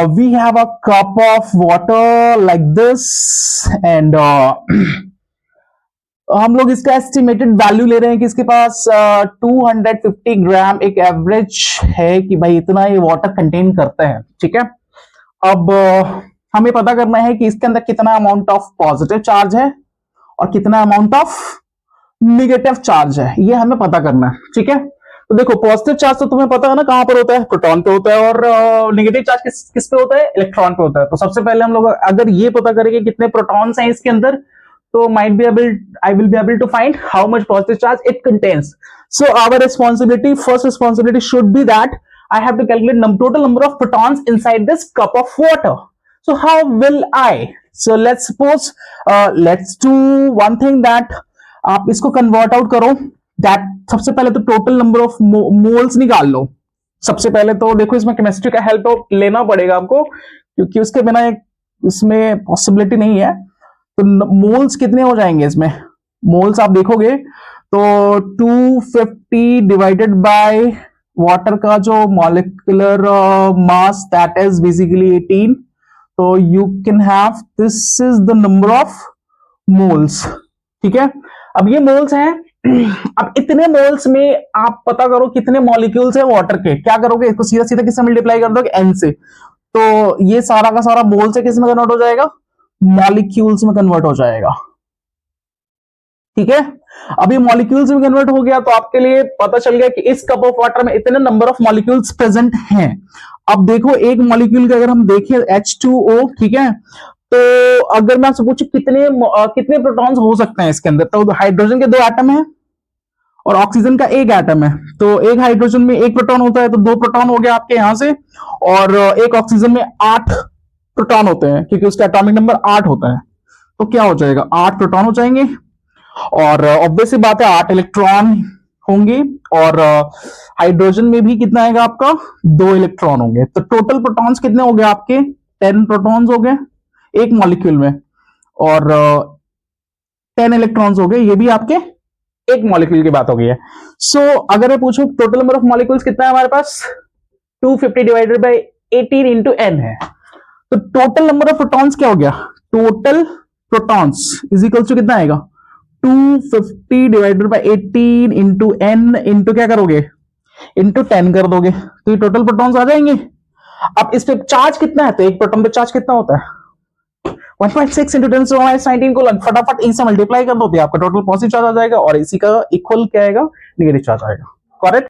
we have a cup of water like this and हम लोग इसका एस्टिमेटेड वैल्यू ले रहे हैं कि इसके पास 250 ग्राम एक एवरेज है कि भाई इतना ये वाटर कंटेन करते हैं। ठीक है, अब हमें पता करना है कि इसके अंदर कितना अमाउंट ऑफ पॉजिटिव चार्ज है और कितना अमाउंट ऑफ निगेटिव चार्ज है, ये हमें पता करना है। ठीक है, तो देखो पॉजिटिव चार्ज तो तुम्हें पता है ना कहां पर होता है, प्रोटॉन पे होता है, और नेगेटिव चार्ज किस पे होता है, इलेक्ट्रॉन पे होता है। तो सबसे पहले हम लोग अगर ये पता करेंगे कितने प्रोटॉन्स हैं इसके अंदर, तो I will be able to find how much positive charge it contains. So our first responsibility should be that I have to calculate total number of protons inside this cup of water. So how will I? So let's suppose let's do one thing that आप इसको convert out करो, that सबसे पहले तो total number of moles निकाल लो। सबसे पहले तो देखो इसमें केमिस्ट्री का हेल्प लेना पड़ेगा आपको, क्योंकि उसके बिना इसमें पॉसिबिलिटी नहीं है। तो मोल्स कितने हो जाएंगे इसमें, मोल्स आप देखोगे तो 250 डिवाइडेड बाय वाटर का जो molecular mass that is basically 18, तो you can have this is the number of moles. ठीक है, अब ये मोल्स हैं। अब इतने मोल्स में आप पता करो कितने मॉलिक्यूल्स हैं वाटर के। क्या करोगे, इसको सीधा सीधा किससे मल्टीप्लाई कर दोगे, एन से। तो ये सारा का सारा मोल से किस में कन्वर्ट हो जाएगा, मॉलिक्यूल्स में कन्वर्ट हो जाएगा। ठीक है, अभी मॉलिक्यूल्स में कन्वर्ट हो गया तो आपके लिए पता चल गया कि इस कप ऑफ वाटर में इतने नंबर ऑफ मॉलिक्यूल्स प्रेजेंट हैं। अब देखो एक मॉलिक्यूल का अगर हम देखें H2O, ठीक है, तो अगर मैं आपसे पूछूं कितने प्रोटॉन्स हो सकते हैं इसके अंदर, तो हाइड्रोजन के 2 एटम है और ऑक्सीजन का 1 एटम है। तो एक हाइड्रोजन में 1 प्रोटॉन होता है, तो 2 प्रोटॉन हो गया आपके यहां से, और एक ऑक्सीजन में 8 प्रोटॉन होते हैं क्योंकि उसका एटॉमिक नंबर 8 होता है। तो क्या हो जाएगा, 8 प्रोटॉन हो जाएंगे, और ऑब्वियस बात है 8 इलेक्ट्रॉन होंगे, और हाइड्रोजन में भी कितना आएगा आपका, 2 इलेक्ट्रॉन होंगे। तो टोटल प्रोटॉन्स कितने हो गए आपके, 10 प्रोटॉन्स हो गए एक मॉलिक्यूल में, और 10 इलेक्ट्रॉन्स हो गए, ये भी आपके एक मॉलिक्यूल की बात हो गई है। सो अगर मैं पूछूं टोटल नंबर ऑफ मॉलिक्यूल्स कितना है हमारे पास, 250 डिवाइडेड बाय 18 इंटू n है। तो टोटल नंबर ऑफ प्रोटॉन्स क्या हो गया, total protons is equal to कितना आएगा, 250 divided by 18 into n into क्या करोगे, इंटू 10 कर दोगे, तो ये टोटल प्रोटॉन्स आ जाएंगे। अब इस पे चार्ज कितना है, तो एक प्रोटॉन पे चार्ज कितना होता है, 1.6 इंटू 10 19 को फटाफट इसे मल्टीप्लाई कर दो, आपका टोटल पॉजिटिव चार्ज आ जाएगा, और इसी का इक्वल क्या आएगा, नेगेटिव चार्ज आएगा। करेक्ट।